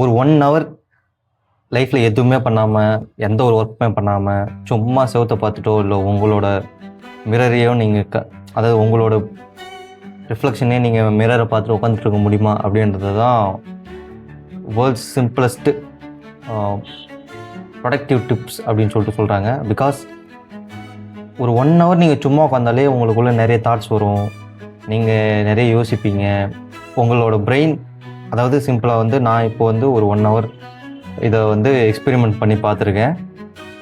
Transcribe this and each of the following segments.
ஒரு 1 ஹவர் லைஃப்பில் எதுவுமே பண்ணாமல், எந்த ஒரு ஒர்க்குமே பண்ணாமல், சும்மா செவுத்த பார்த்துட்டோ, இல்லை உங்களோட மிரரையோ நீங்கள் அதாவது உங்களோட ரிஃப்ளெக்ஷனே நீங்கள் மிரரை பார்த்துட்டு உட்காந்துட்டு இருக்க முடியுமா அப்படின்றது தான் வேர்ல்ட்ஸ் சிம்பிளஸ்ட்டு ப்ரொடக்டிவ் டிப்ஸ் அப்படின்னு சொல்லிட்டு சொல்கிறாங்க. பிகாஸ் ஒரு 1 ஹவர் நீங்கள் சும்மா உட்காந்தாலே உங்களுக்குள்ளே நிறைய தாட்ஸ் வரும், நீங்கள் நிறைய யோசிப்பீங்க. உங்களோட பிரெயின், அதாவது சிம்பிளாக வந்து நான் இப்போ வந்து ஒரு 1 ஹவர் இதை வந்து எக்ஸ்பெரிமெண்ட் பண்ணி பார்த்துருக்கேன்.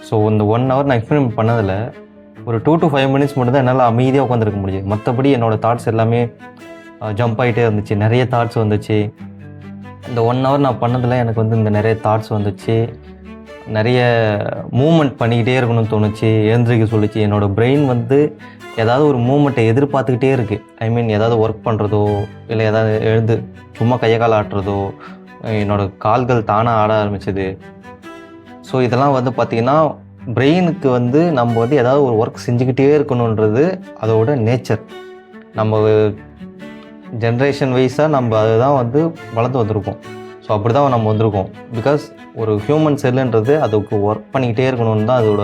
ஸோ இந்த 1 ஹவர் நான் எக்ஸ்பெரிமெண்ட் பண்ணதில் ஒரு 2 to 5 minutes மட்டும் தான் என்னால் அமைதியாக உட்காந்துருக்க முடியுது. மற்றபடி என்னோடய தாட்ஸ் எல்லாமே ஜம்ப் ஆகிட்டே இருந்துச்சு, நிறைய தாட்ஸ் வந்துச்சு. இந்த 1 ஹவர் நான் பண்ணதில் எனக்கு வந்து இந்த நிறைய தாட்ஸ் வந்துச்சு, நிறைய மூமெண்ட் பண்ணிக்கிட்டே இருக்கணும்னு தோணுச்சு, எழுந்திரிக்க சொல்லிச்சு. என்னோடய பிரெயின் வந்து ஏதாவது ஒரு மூமெண்ட்டை எதிர்பார்த்துக்கிட்டே இருக்குது. ஐ மீன் ஏதாவது ஒர்க் பண்ணுறதோ, இல்லை ஏதாவது எழுந்து சும்மா கையை கால் ஆட்டுறதோ, என்னோடய கால்கள் தானாக ஆட ஆரம்பிச்சது. ஸோ இதெல்லாம் வந்து பார்த்திங்கன்னா பிரெயினுக்கு வந்து நம்ம வந்து ஏதாவது ஒரு ஒர்க் செஞ்சுக்கிட்டே இருக்கணுன்றது அதோட நேச்சர். நம்ம ஜென்ரேஷன் வைஸாக நம்ம அதுதான் வந்து வளர்ந்து வந்திருக்கோம். ஸோ அப்படி தான் நம்ம வந்திருக்கோம். பிகாஸ் ஒரு ஹியூமன் செல்லுன்றது அதுக்கு ஒர்க் பண்ணிக்கிட்டே இருக்கணும்னு தான் அதோட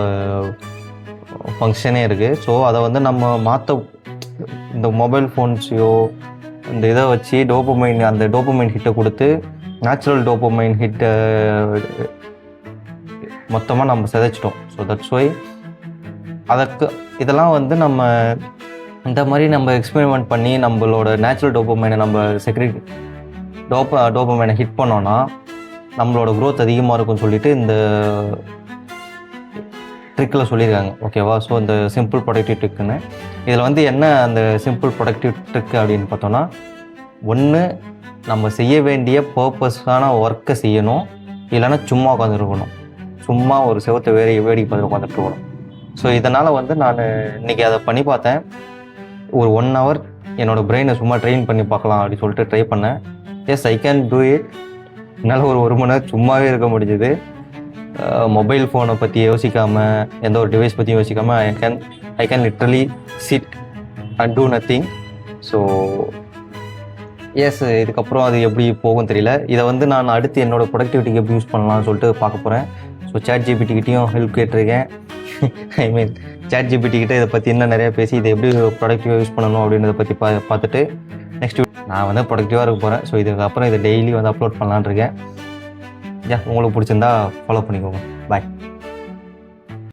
ஃபங்க்ஷனே இருக்குது. ஸோ அதை வந்து நம்ம மாற்ற இந்த மொபைல் ஃபோன்ஸையோ இந்த இதை வச்சு அந்த டோபமைன் ஹிட்டை கொடுத்து நேச்சுரல் டோபமைன் ஹிட்டை மொத்தமாக நம்ம சிதைச்சிட்டோம். ஸோ தட்ஸ் ஒய் இதெல்லாம் வந்து நம்ம இந்த மாதிரி நம்ம எக்ஸ்பெரிமெண்ட் பண்ணி நம்மளோட நேச்சுரல் டோபமைனை நம்ம டோபமைனை ஹிட் பண்ணோன்னா நம்மளோட க்ரோத் அதிகமாக இருக்கும்னு சொல்லிட்டு இந்த ட்ரிக்கில் சொல்லியிருக்காங்க. ஓகேவா? ஸோ இந்த சிம்பிள் ப்ரொடக்டிவ் ட்ரிக்குன்னு இதில் வந்து என்ன அந்த சிம்பிள் ப்ரொடக்டிவ் ட்ரிக் அப்படின்னு பார்த்தோன்னா, ஒன்று நம்ம செய்ய வேண்டிய பர்பஸான ஒர்க்கை செய்யணும், இல்லைன்னா சும்மா உட்காந்துருக்கணும், சும்மா ஒரு செவத்தை வேடிக்கை பார்த்து உட்காந்துட்டு இருக்கணும். ஸோ இதனால் வந்து நான் இன்றைக்கி அதை பண்ணி பார்த்தேன். ஒரு 1 ஹவர் என்னோடய பிரெயினை சும்மா ட்ரெயின் பண்ணி பார்க்கலாம் அப்படின்னு சொல்லிட்டு ட்ரை பண்ணேன். Yes, I can do it. என்னால் ஒரு மணி நேரம் சும்மாவே இருக்க முடிஞ்சுது. மொபைல் ஃபோனை பற்றி யோசிக்காமல், எந்த ஒரு டிவைஸ் பற்றியும் யோசிக்காமல் I can literally sit and do nothing. So yes, இதுக்கப்புறம் அது எப்படி போகும் தெரியல. இதை வந்து நான் அடுத்து என்னோடய ப்ரொடக்டிவிட்டிக்கு எப்படி யூஸ் பண்ணலாம்னு சொல்லிட்டு பார்க்க போகிறேன். ஸோ ChatGPT கிட்டேயும் ஹெல்ப் கேட்டிருக்கேன். ஐ மீன் ChatGPT கிட்டே இதை பற்றி இன்னும் நிறையா பேசி இதை எப்படி ப்ரொடக்டிவாக யூஸ் பண்ணணும் அப்படின்றத பற்றி பார்த்துட்டு நெக்ஸ்ட் நான் வந்து ப்ரொடக்டிவாக இருக்க போகிறேன். ஸோ இதுக்கப்புறம் இதை டெய்லி வந்து அப்லோட் பண்ணலான்னு இருக்கேன். உங்களுக்கு பிடிச்சிருந்தா ஃபாலோ பண்ணிக்கோங்க. பாய்.